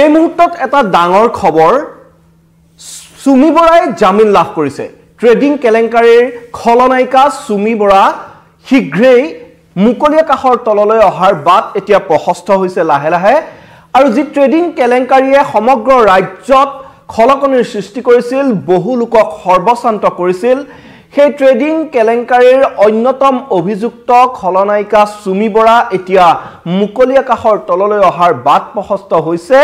এই মুহূৰ্তত এটা ডাঙৰ খবৰ সুমি বৰাই জামিন লাভ কৰিছে ট্ৰেডিং কেলেংকাৰীৰ খলনায়িকা সুমি বৰা শীঘ্ৰেই মুকলিয়া কাহৰ তললৈ অহাৰ বাট এতিয়া প্ৰশস্ত হৈছে লাহে লাহে আৰু যি ট্ৰেডিং কেলেংকাৰীয়ে সমগ্ৰ ৰাজ্যত খলকনিৰ সৃষ্টি কৰিছিল বহু লোকক সৰ্বশান্ত কৰিছিল সেই ট্ৰেডিং কেলেংকাৰীৰ অন্যতম অভিযুক্ত খলনায়িকা সুমি বৰা এতিয়া মুকলিয়া কাহৰ তললৈ অহাৰ বাট প্ৰশস্ত হৈছে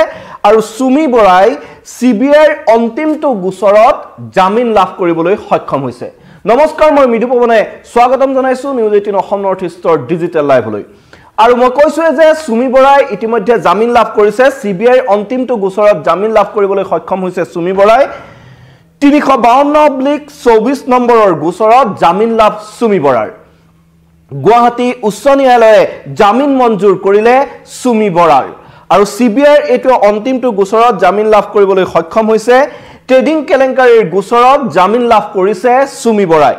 আৰু সুমি বৰাই সিবিআইৰ অন্তিমটো গোচৰত জামিন লাভ কৰিবলৈ সক্ষম হৈছে নমস্কাৰ মই মৃদু পৱনে স্বাগতম জনাইছো নিউজ 18 অসম নৰ্থ ইষ্টৰ ডিজিটেল লাইভলৈ আৰু মই কৈছো যে সুমি বৰাই ইতিমধ্যে জামিন লাভ কৰিছে সিবিআইৰ অন্তিমটো গোচৰত জামিন লাভ কৰিবলৈ সক্ষম হৈছে সুমি বৰাই 352/24 নম্বৰৰ গোচৰত জামিন লাভ সুমি বৰাৰ গুৱাহাটী উচ্চ ন্যায়ালয়ে জামিন মঞ্জুৰ কৰিলে সুমি বৰাৰ আৰু সিবিআইৰ এটো অন্তিমটো গোচৰত জামিন লাভ কৰিবলৈ সক্ষম হৈছে ট্ৰেডিং কেলেংকাৰীৰ গোচৰত জামিন লাভ কৰিছে সুমি বৰাই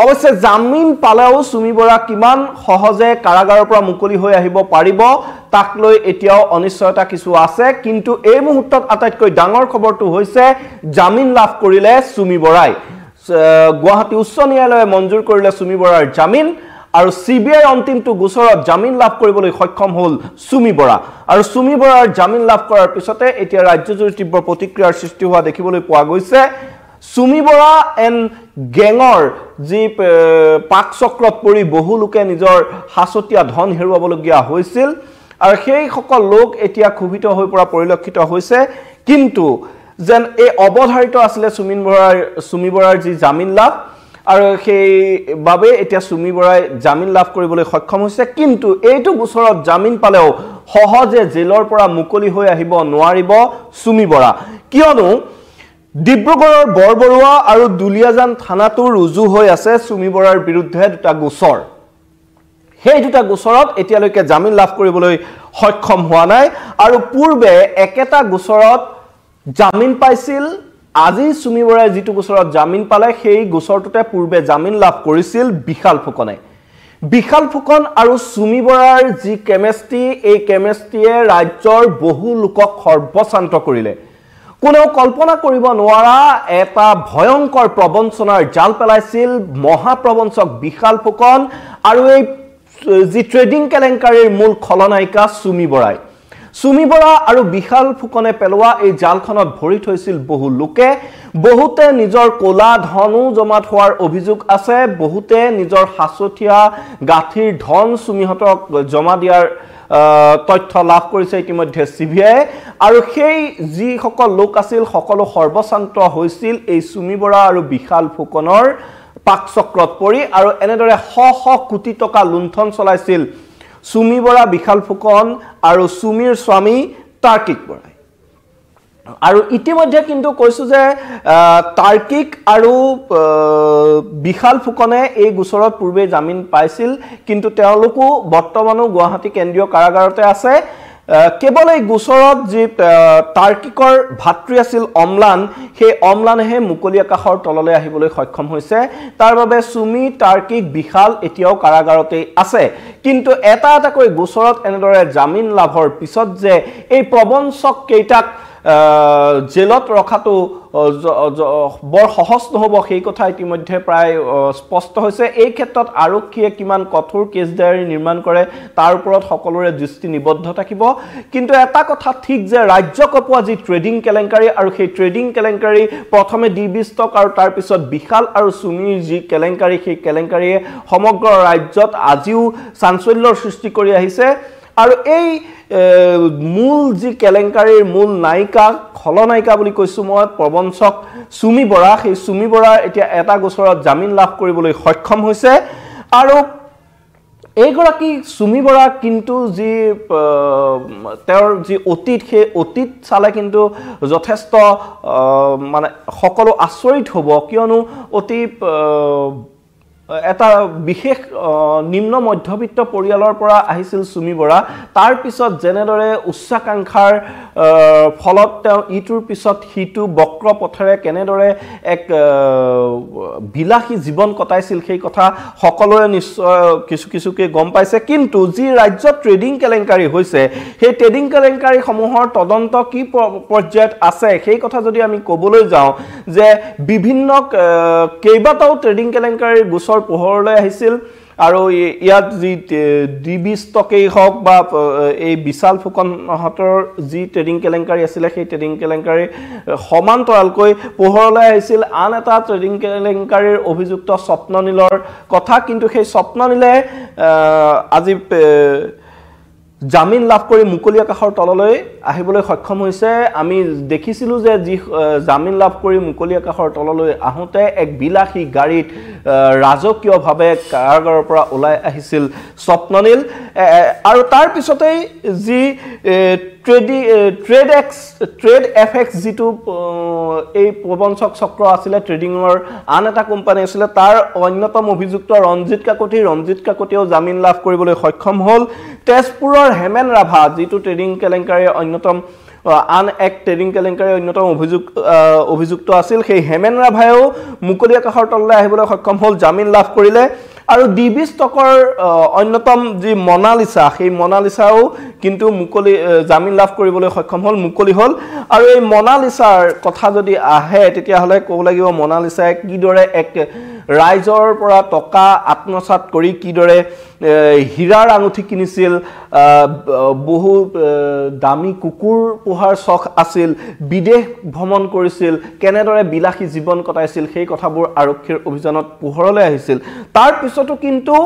অৱশ্যে জামিন পালেও সুমি বৰা কিমান সহজে কাৰাগাৰৰ পৰা মুকলি হৈ আহিব পাৰিব তাক লৈ এতিয়াও অনিশ্চয়তা কিছু আছে কিন্তু এই মুহূৰ্তত আটাইতকৈ ডাঙৰ খবৰটো হৈছে জামিন লাভ কৰিলে সুমি বৰাই গুৱাহাটী উচ্চ ন্যায়ালয়ে মঞ্জুৰ কৰিলে সুমি বৰাৰ জামিন আৰু সিবিআই অন্তিমটো গোচৰত জামিন লাভ কৰিবলৈ সক্ষম হ'ল সুমি বৰা আৰু সুমি বৰাৰ জামিন লাভ কৰাৰ পিছতে এতিয়া ৰাজ্যজুৰি তীব্ৰ প্ৰতিক্ৰিয়াৰ সৃষ্টি হোৱা দেখিবলৈ পোৱা গৈছে সুমি বৰা এন গেঙৰ যি পাক চক্ৰত পৰি বহু লোকে নিজৰ হাসতীয়া ধন হেৰুৱাবলগীয়া হৈছিল আৰু সেই সকল লোক এতিয়া ক্ষোভিত হৈ পৰা পৰিলক্ষিত হৈছে কিন্তু যেন এই অবধাৰিত আছিল সুমি বৰাৰ যি জামিন লাভ আৰু সেই বাবে এতিয়া সুমি বৰাই জামিন লাভ কৰিবলৈ সক্ষম হৈছে কিন্তু এইটো গোচৰত জামিন পালেও সহজে জেলৰ পৰা মুকলি হৈ আহিব নোৱাৰিব সুমি বৰা কিয়নো ডিব্ৰুগড়ৰ বৰবৰুৱা আৰু দুলিয়াজান থানাটো ৰুজু হৈ আছে সুমি বৰাৰ বিৰুদ্ধে দুটা গোচৰ সেই দুটা গোচৰত এতিয়ালৈকে জামিন লাভ কৰিবলৈ সক্ষম হোৱা নাই আৰু পূৰ্বে একেটা গোচৰত জামিন পাইছিল আজি সুমি বৰাই যিটো গোচৰত জামিন পালে সেই গোচৰটোতে পূৰ্বে জামিন লাভ কৰিছিল বিশাল ফুকন আৰু সুমি বৰাৰ যি কেমেষ্ট্ৰি এই কেমেষ্ট্ৰিয়ে ৰাজ্যৰ বহু লোকক সৰ্বশান্ত কৰিলে কোনেও কল্পনা কৰিব নোৱাৰা এটা ভয়ংকৰ প্ৰবঞ্চনাৰ জাল পেলাইছিল মহাপ্ৰবঞ্চক বিশাল ফুকন আৰু এই যি ট্ৰেডিং কেলেংকাৰীৰ মূল খলনায়িকা সুমি বৰা আৰু বিশাল ফুকনে পেলোৱা এই জালখনত ভৰি থৈছিল বহু লোকে বহুতে নিজৰ কোলা ধনু জমাত হোৱাৰ অভিযোগ আছে বহুতে নিজৰ হাসতীয়া গাঠিৰ ধন সুমিহতক জমা দিয়াৰ তথ্য লাভ কৰিছে ইতিমধ্যে সিবিআই আৰু সেই যি সকল লোক আছিল সকলো সৰ্বশান্ত হৈছিল এই সুমি বৰা আৰু বিশাল ফুকনৰ পাকচক্ৰত পৰি আৰু এনেদৰে শ কোটি টকা লুণ্ঠন চলাইছিল সুমি বৰা বিশাল ফুকন আৰু সুমিৰ স্বামী তাৰ্কিক বৰাই আৰু ইতিমধ্যে কিন্তু কৈছো যে তাৰ্কিক আৰু বিশাল ফুকনে এই গোচৰত পূৰ্বে জামিন পাইছিল কিন্তু তেওঁলোকো বৰ্তমানো গুৱাহাটী কেন্দ্ৰীয় কাৰাগাৰতে আছে কেৱল এই গোচৰত যি তাৰ্কিকৰ ভাতৃ আছিল অমলান সেই অমলানেহে মুকলিয়া কাহৰ তললৈ আহিবলৈ সক্ষম হৈছে তাৰ বাবে সুমি তাৰ্কিক বিশাল এতিয়াও কাৰাগাৰতে আছে কিন্তু এটাকৈ গোচৰত এনেদৰে জামিন লাভৰ পিছত যে এই প্ৰবঞ্চক কেইটাক জেলত ৰখাটো বৰ সহজ নহব সেই কথা ইতিমধ্যে প্ৰায় স্পষ্ট হৈছে এই ক্ষেত্ৰত আৰক্ষীয়ে কিমান কঠোৰ কেছ ডায়েৰী নিৰ্মাণ কৰে তাৰ ওপৰত সকলোৰে দৃষ্টি নিবদ্ধ থাকিব কিন্তু এটা কথা ঠিক যে ৰাজ্য কপোৱা যি ট্ৰেডিং কেলেংকাৰী আৰু সেই ট্ৰেডিং কেলেংকাৰী প্ৰথমে ডিবিষ্টক আৰু তাৰ পিছত বিশাল আৰু সুমিৰ যি কেলেংকাৰী সেই কেলেংকাৰীয়ে সমগ্ৰ ৰাজ্যত আজিও চাঞ্চল্যৰ সৃষ্টি কৰি আহিছে আৰু এই মূল যি কেলেংকাৰীৰ মূল নায়িকা খলনায়িকা বুলি কৈছো মই প্ৰবঞ্চক সুমি বৰা সেই সুমি বৰা এতিয়া এটা গোচৰত জামিন লাভ কৰিবলৈ সক্ষম হৈছে আৰু এইগৰাকী সুমি বৰা কিন্তু যি তেওঁৰ যি অতীত সেই অতীত চালে কিন্তু যথেষ্ট মানে সকলো আচৰিত হ'ব কিয়নো অতি এটা বিশেষ নিম্ন মধ্যবিত্ত পৰিয়ালৰ পৰা আহিছিল সুমি বৰা তাৰ পিছত জেনেদৰে উচ্চাকাংক্ষাৰ ফলত তেওঁ ইটোৰ পিছত হিটো বক্ৰ পথৰে কেনেদৰে এক বিলাসী জীৱন কটাইছিল সেই কথা সকলোৱে নিশ্চয় কিছুকে গম পাইছে কিন্তু যি ৰাজ্যত ট্ৰেডিং কেলেংকাৰী হৈছে সেই ট্ৰেডিং কেলেংকাৰী সমূহৰ তদন্ত কি পৰ্যায়ত আছে সেই কথা যদি আমি ক'বলৈ যাওঁ যে বিভিন্ন কেইবাটাও ট্ৰেডিং কেলেংকাৰীৰ গোচৰ পোহৰলৈ আহিছিল আৰু ইয়াত যি ডিবি ষ্টকেই হওক বা এই বিশাল ফুকনহঁতৰ যি ট্ৰেডিং কেলেংকাৰী আছিলে সেই ট্ৰেডিং কেলেংকাৰী সমান্তৰালকৈ পোহৰলৈ আহিছিল আন এটা ট্ৰেডিং কেলেংকাৰীৰ অভিযুক্ত স্বপ্ননীলৰ কথা কিন্তু সেই স্বপ্ননীলে আজি জামিন লাভ কৰি মুকলি আকাশৰ তললৈ আহিবলৈ সক্ষম হৈছে আমি দেখিছিলো যে যি জামিন লাভ কৰি মুকলি আকাশৰ তললৈ আহোতে এক বিলাসী গাড়ীত ৰাজকীয়ভাৱে কাৰাগাৰৰ পৰা ওলাই আহিছিল স্বপ্ননীল আৰু তাৰ পিছতেই যি ট্ৰেড এফএক্স যিটো এই প্ৰবঞ্চক চক্ৰ আছিলে ট্ৰেডিঙৰ আন এটা কোম্পানী আছিলে তাৰ অন্যতম অভিযুক্ত ৰঞ্জিত কাকতিয়েও জামিন লাভ কৰিবলৈ সক্ষম হ'ল তেজপুৰৰ হেমেন ৰাভা যিটো ট্ৰেডিং কেলেংকাৰীৰ অন্যতম আন এক ট্ৰেডিং কেলেংকাৰীৰ অন্যতম অভিযুক্ত আছিল সেই হেমেন ৰাভায়েও মুকলি আকাশৰ তললৈ আহিবলৈ সক্ষম হ'ল জামিন লাভ কৰিলে আৰু ডিবি ষ্টকৰ অন্যতম যি মনালিসা সেই মনালিসাও কিন্তু মুকলি জামিন লাভ কৰিবলৈ সক্ষম হ'ল মুকলি হ'ল আৰু এই মনালিসাৰ কথা যদি আহে তেতিয়াহ'লে ক'ব লাগিব মনালিসাই কিদৰে এক ৰাইজৰ পৰা টকা আত্মসাৎ কৰি কিদৰে হীৰাৰ আঙুঠি কিনিছিল বহু দামী কুকুৰ পোহাৰ চখ আছিল বিদেশ ভ্ৰমণ কৰিছিল কেনেদৰে বিলাসী জীৱন কটাইছিল সেই কথাবোৰ আৰক্ষীৰ অভিযানত পোহৰলৈ আহিছিল তাৰ পিছতো কিন্তু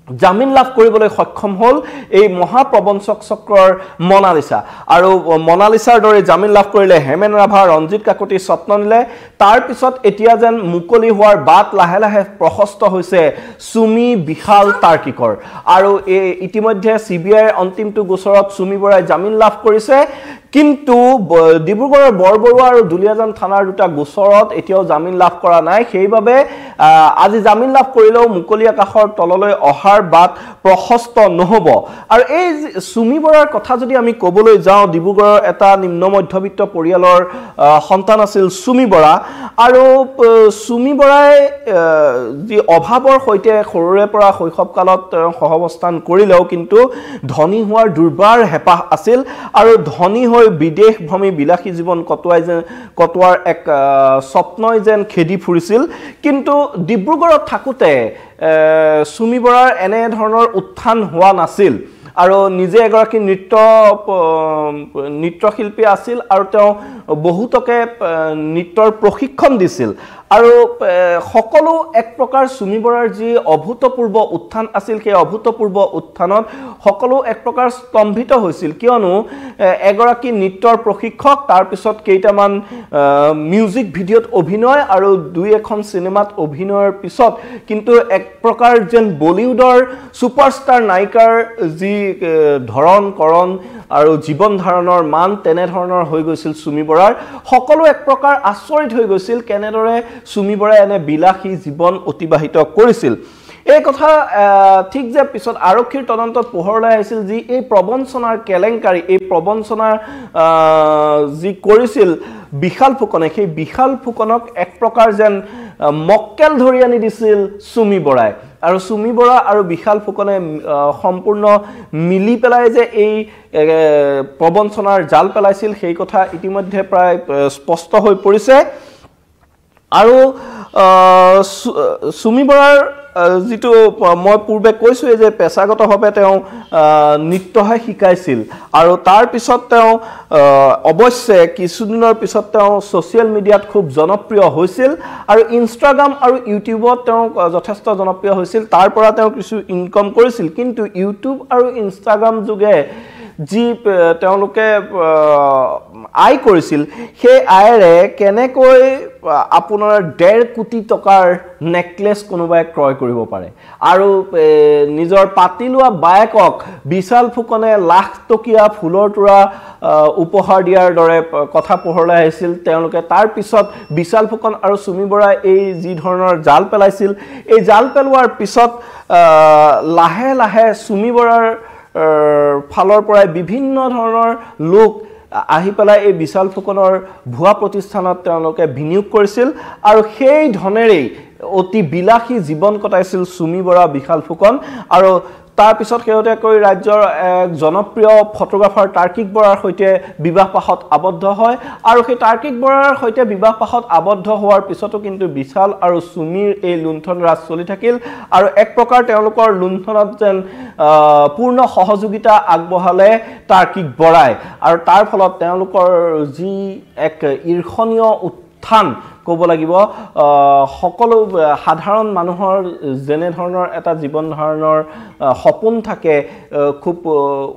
জামিন লাভ কৰিবলৈ সক্ষম হ'ল এই মহাপ্ৰবঞ্চক চক্ৰৰ মনালিসা আৰু মনালিসাৰ দৰে জামিন লাভ কৰিলে হেমেন ৰাভা ৰঞ্জিত কাকতি স্বপ্ননীলে তাৰ পিছত এতিয়া যেন মুকলি হোৱাৰ বাট লাহে লাহে প্ৰশস্ত হৈছে সুমি বিশাল তাৰ্কিকৰ আৰু এই ইতিমধ্যে সিবিআইৰ অন্তিমটো গোচৰত সুমি বৰাই জামিন লাভ কৰিছে কিন্তু ডিব্ৰুগড়ৰ বৰবৰুৱা আৰু দুলিয়াজান থানাৰ দুটা গোচৰত এতিয়াও জামিন লাভ কৰা নাই সেইবাবে আজি জামিন লাভ কৰিলেও মুকলি আকাশৰ তললৈ অহাৰ বাট প্ৰশস্ত নহব আৰু এই সুমি বৰাৰ কথা যদি আমি ক'বলৈ যাওঁ ডিব্ৰুগড়ৰ এটা নিম্ন মধ্যবিত্ত পৰিয়ালৰ সন্তান আছিল সুমি বৰা আৰু সুমি বৰাই যি অভাৱৰ সৈতে সৰুৰে পৰা শৈশৱকালত সহৱস্থান কৰিলেও কিন্তু ধনী হোৱাৰ দুৰ্বাৰ হেঁপাহ আছিল আৰু ধনী বিদেশ ভ্ৰমী বিলাসী জীৱন কটোৱাৰ এক স্বপ্নই যেন খেদি ফুৰিছিল কিন্তু ডিব্ৰুগড়ত থাকোতে সুমি বৰাৰ এনে ধৰণৰ উত্থান হোৱা নাছিল আৰু নিজে এগৰাকী নৃত্যশিল্পী আছিল আৰু তেওঁ বহুতকে নৃত্যৰ প্ৰশিক্ষণ দিছিল আৰু সকলো এক প্ৰকাৰ সুমি বৰাৰ যি অভূতপূৰ্ব উত্থান আছিল সেই অভূতপূৰ্ব উত্থানত সকলো এক প্ৰকাৰ স্তম্ভিত হৈছিল কিয়নো এগৰাকী নৃত্যৰ প্ৰশিক্ষক তাৰ পিছত কেইটামান মিউজিক ভিডিঅ'ত অভিনয় আৰু দুই এখন সিনেমাত অভিনয়ৰ পিছত কিন্তু এক প্ৰকাৰ যেন বলিউডৰ সুপাৰষ্টাৰ নায়িকাৰ যি ধৰণ কৰণ আৰু জীৱন ধাৰণৰ মান তেনে ধৰণৰ হৈ গৈছিল সুমি বৰাৰ সকলো এক প্ৰকাৰ আচৰিত হৈ গৈছিল কেনেদৰে সুমি বৰাই এনে বিলাসী জীৱন অতিবাহিত কৰিছিল এই কথা ঠিক যে পিছত আৰক্ষীৰ তদন্তত পোহৰলৈ আহিছিল যি এই প্ৰবঞ্চনাৰ কেলেংকাৰী এই প্ৰবঞ্চনাৰ যি কৰিছিল বিশাল ফুকনে সেই বিশাল ফুকনক এক প্ৰকাৰ যেন মক্কেল ধৰি আনি দিছিল সুমি বৰাই আৰু সুমি বৰা আৰু বিশাল ফুকনে সম্পূৰ্ণ মিলি পেলাই যে এই প্ৰবঞ্চনাৰ জাল পেলাইছিল সেই কথা ইতিমধ্যে প্ৰায় স্পষ্ট হৈ পৰিছে আৰু সুমি বৰাৰ যিটো মই পূৰ্বে কৈছোৱে যে পেছাগতভাৱে তেওঁ নৃত্যহে শিকাইছিল আৰু তাৰ পিছত তেওঁ অৱশ্যে কিছুদিনৰ পিছত তেওঁ ছ'চিয়েল মিডিয়াত খুব জনপ্ৰিয় হৈছিল আৰু ইনষ্টাগ্ৰাম আৰু ইউটিউবত তেওঁ যথেষ্ট জনপ্ৰিয় হৈছিল তাৰ পৰা তেওঁ কিছু ইনকাম কৰিছিল কিন্তু ইউটিউব আৰু ইনষ্টাগ্ৰাম যোগে যি তেওঁলোকে আয় কৰিছিল সেই আয়েৰে কেনেকৈ আপোনাৰ 1.5 কোটি টকাৰ নেকলেছ কোনোবাই ক্ৰয় কৰিব পাৰে আৰু নিজৰ পাতি লোৱা বায়েকক বিশাল ফুকনে লাখ টকীয়া ফুলৰ তোৰা উপহাৰ দিয়াৰ দৰে কথা পোহৰলৈ আহিছিল তেওঁলোকে তাৰ পিছত বিশাল ফুকন আৰু সুমি বৰাই এই যি ধৰণৰ জাল পেলাইছিল এই জাল পেলোৱাৰ পিছত লাহে লাহে সুমি বৰাৰ ফালৰ পৰাই বিভিন্ন ধৰণৰ লোক আহি পেলাই এই বিশাল ফুকনৰ ভুৱা প্ৰতিষ্ঠানত তেওঁলোকে বিনিয়োগ কৰিছিল আৰু সেই ধনেৰেই অতি বিলাসী জীৱন কটাইছিল সুমি বৰা বিশাল ফুকন আৰু তাৰ পিছত শেহতীয়াকৈ ৰাজ্যৰ এক জনপ্ৰিয় ফটোগ্ৰাফাৰ তাৰ্কিক বৰাৰ সৈতে বিবাহপাশত আবদ্ধ হয় আৰু সেই তাৰ্কিক বৰাৰ সৈতে বিবাহপাশত আবদ্ধ হোৱাৰ পিছতো কিন্তু বিশাল আৰু সুমিৰ এই লুণ্ঠন ৰাজ চলি থাকিল আৰু এক প্ৰকাৰ তেওঁলোকৰ লুণ্ঠনত যেন পূৰ্ণ সহযোগিতা আগবঢ়ালে তাৰ্কিক বৰাই আৰু তাৰ ফলত তেওঁলোকৰ যি এক ঈৰ্ষণীয় উত্থান ক'ব লাগিব সকলো সাধাৰণ মানুহৰ যেনে ধৰণৰ এটা জীৱন ধাৰণৰ সপোন থাকে খুব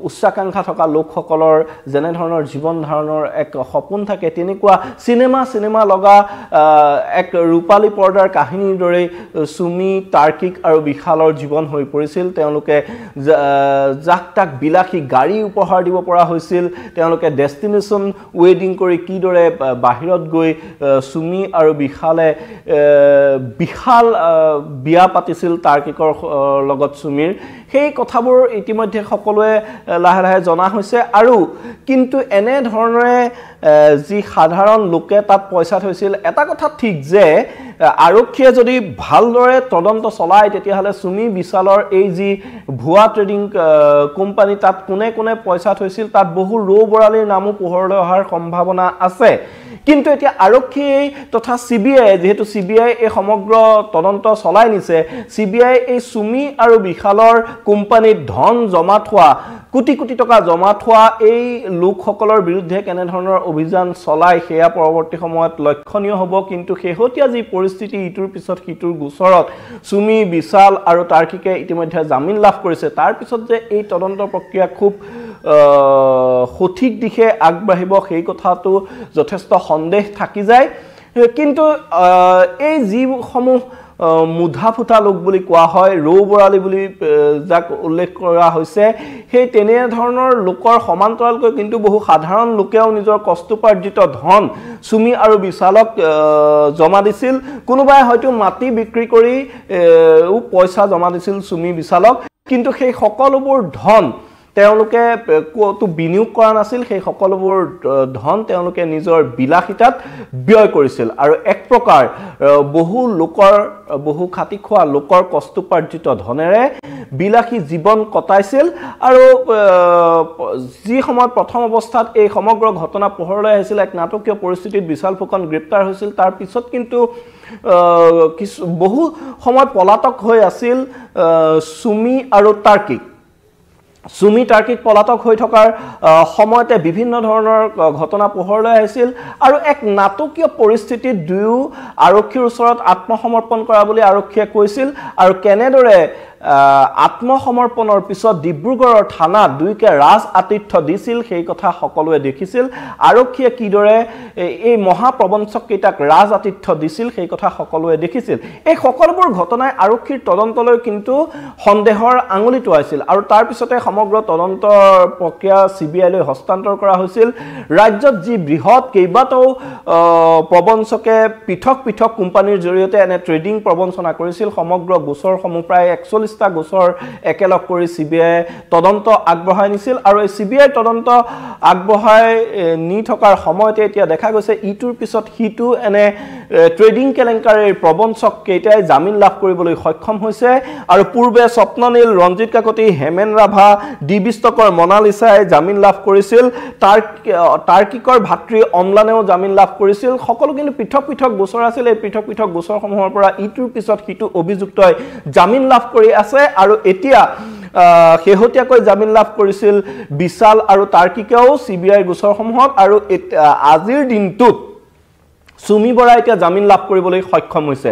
উচ্চাকাংক্ষা থকা লোকসকলৰ যেনে ধৰণৰ জীৱন ধাৰণৰ এক সপোন থাকে তেনেকুৱা সিনেমা লগা এক ৰূপালী পৰ্দাৰ কাহিনীৰ দৰে সুমি তাৰ্কিক আৰু বিশালৰ জীৱন হৈ পৰিছিল তেওঁলোকে জাক তাক বিলাসী গাড়ী উপহাৰ দিব পৰা হৈছিল তেওঁলোকে ডেষ্টিনেশ্যন ৱেডিং কৰি কিদৰে বাহিৰত গৈ সুমি আৰু বিশালে বিশাল বিয়া পাতিছিল তাৰ্কিকৰ লগত সুমিৰ সেই কথাবোৰ ইতিমধ্যে সকলোৱে লাহে লাহে জনা হৈছে আৰু কিন্তু এনে ধৰণে যি সাধাৰণ লোকে তাত পইচা থৈছিল এটা কথা ঠিক যে আৰক্ষীয়ে যদি ভালদৰে তদন্ত চলায় তেতিয়াহ'লে সুমি বিশালৰ এই যি ভুৱা ট্ৰেডিং কোম্পানী তাত কোনে কোনে পইচা থৈছিল তাত বহু ৰৌ বৰালীৰ নামো পোহৰলৈ অহাৰ সম্ভাৱনা আছে কিন্তু এতিয়া আৰক্ষী তথা সিবিআই যেহেতু সিবিআই এই সমগ্ৰ তদন্ত চলাই নিছে সিবিআই এই সুমি আৰু বিশালৰ কোম্পানীত ধন জমা থোৱা কোটি কোটি টকা জমা থোৱা এই লোকসকলৰ বিৰুদ্ধে কেনে ধৰণৰ অভিযান চলাই সেয়া পৰৱৰ্তী সময়ত লক্ষণীয় হ'ব কিন্তু শেহতীয়া যি পৰিস্থিতি ইটোৰ পিছত সিটোৰ গোচৰত সুমি বিশাল আৰু তাৰ্কিকে ইতিমধ্যে জামিন লাভ কৰিছে তাৰ পিছত যে এই তদন্ত প্ৰক্ৰিয়া খুব সঠিক দিশে আগবাঢ়িব সেই কথাটো যথেষ্ট সন্দেহ থাকি যায় কিন্তু এই যিসমূহ মুধা ফুটা লোক বুলি কোৱা হয় ৰৌ বৰালী বুলি যাক উল্লেখ কৰা হৈছে সেই তেনে ধৰণৰ লোকৰ সমান্তৰালকৈ কিন্তু বহু সাধাৰণ লোকেও নিজৰ কষ্টোপাৰ্জিত ধন সুমি আৰু বিশালক জমা দিছিল কোনোবাই হয়তো মাটি বিক্ৰী কৰি পইচা জমা দিছিল সুমি বিশালক কিন্তু সেই সকলোবোৰ ধন তেওঁলোকে কতো বিনিয়োগ কৰা নাছিল সেই সকলোবোৰ ধন তেওঁলোকে নিজৰ বিলাসিতাত ব্যয় কৰিছিল আৰু এক প্ৰকাৰ বহু খাতি খোৱা লোকৰ কষ্টোপাৰ্জিত ধনেৰে বিলাসী জীৱন কটাইছিল আৰু যি সময়ত প্ৰথম অৱস্থাত এই সমগ্ৰ ঘটনা পোহৰলৈ আহিছিল এক নাটকীয় পৰিস্থিতিত বিশাল ফুকন গ্ৰেপ্তাৰ হৈছিল তাৰ পিছত কিন্তু বহু সময় পলাতক হৈ আছিল সুমি আৰু তাৰ্কিক সুমি তাৰ্কিক পলাতক হৈ থকাৰ সময়তে বিভিন্ন ধৰণৰ ঘটনা পোহৰলৈ আহিছিল আৰু এক নাটকীয় পৰিস্থিতিত দুয়ো আৰক্ষীৰ ওচৰত আত্মসমৰ্পণ কৰা বুলি আৰক্ষীয়ে কৈছিল আৰু কেনেদৰে আত্মসমৰ্পণৰ পিছত ডিব্ৰুগড়ৰ থানাত দুইকে ৰাজ আতিথ্য দিছিল সেই কথা সকলোৱে দেখিছিল আৰক্ষীয়ে কিদৰে এই মহাপ্ৰবঞ্চক কেইটাক ৰাজ আতিথ্য দিছিল সেই কথা সকলোৱে দেখিছিল এই সকলোবোৰ ঘটনাই আৰক্ষীৰ তদন্তলৈ কিন্তু সন্দেহৰ আঙুলি টোৱাইছিল আৰু তাৰ পিছতে সমগ্ৰ তদন্ত প্ৰক্ৰিয়া সিবিআইলৈ হস্তান্তৰ কৰা হৈছিল ৰাজ্যত যি বৃহৎ কেইবাটাও প্ৰবঞ্চকে পৃথক পৃথক কোম্পানীৰ জৰিয়তে এনে ট্ৰেডিং প্ৰবঞ্চনা কৰিছিল সমগ্ৰ গোচৰসমূহ প্ৰায় 41টা গোচৰ একেলগ কৰি সিবিআই তদন্ত আগবঢ়াই নিছিল আৰু এই সিবিআই তদন্ত আগবঢ়াই নি থকাৰ সময়তে এতিয়া দেখা গৈছে ইটোৰ পিছত হিটো এনে ট্ৰেডিং কেলেংকাৰীৰ প্ৰবঞ্চক কেইটাই জামিন লাভ কৰিবলৈ সক্ষম হৈছে আৰু পূৰ্বে স্বপ্ননীল ৰঞ্জিত কাকতি হেমেন ৰাভা ডিবিষ্টকৰ মনালিসাই জামিন লাভ কৰিছিল তাৰ্কিকৰ ভাতৃ অমলানেও জামিন লাভ কৰিছিল সকলো কিন্তু পৃথক পৃথক গোচৰ আছিল এই পৃথক পৃথক গোচৰসমূহৰ পৰা ইটোৰ পিছত হিটো অভিযুক্তই জামিন লাভ কৰি আছে আৰু এতিয়া শেহতীয়াকৈ জামিন লাভ কৰিছিল বিশাল আৰু তাৰ্কিকেও সিবিআই গোচৰসমূহত আৰু আজিৰ দিনটোত সুমি বৰাই এতিয়া জামিন লাভ কৰিবলৈ সক্ষম হৈছে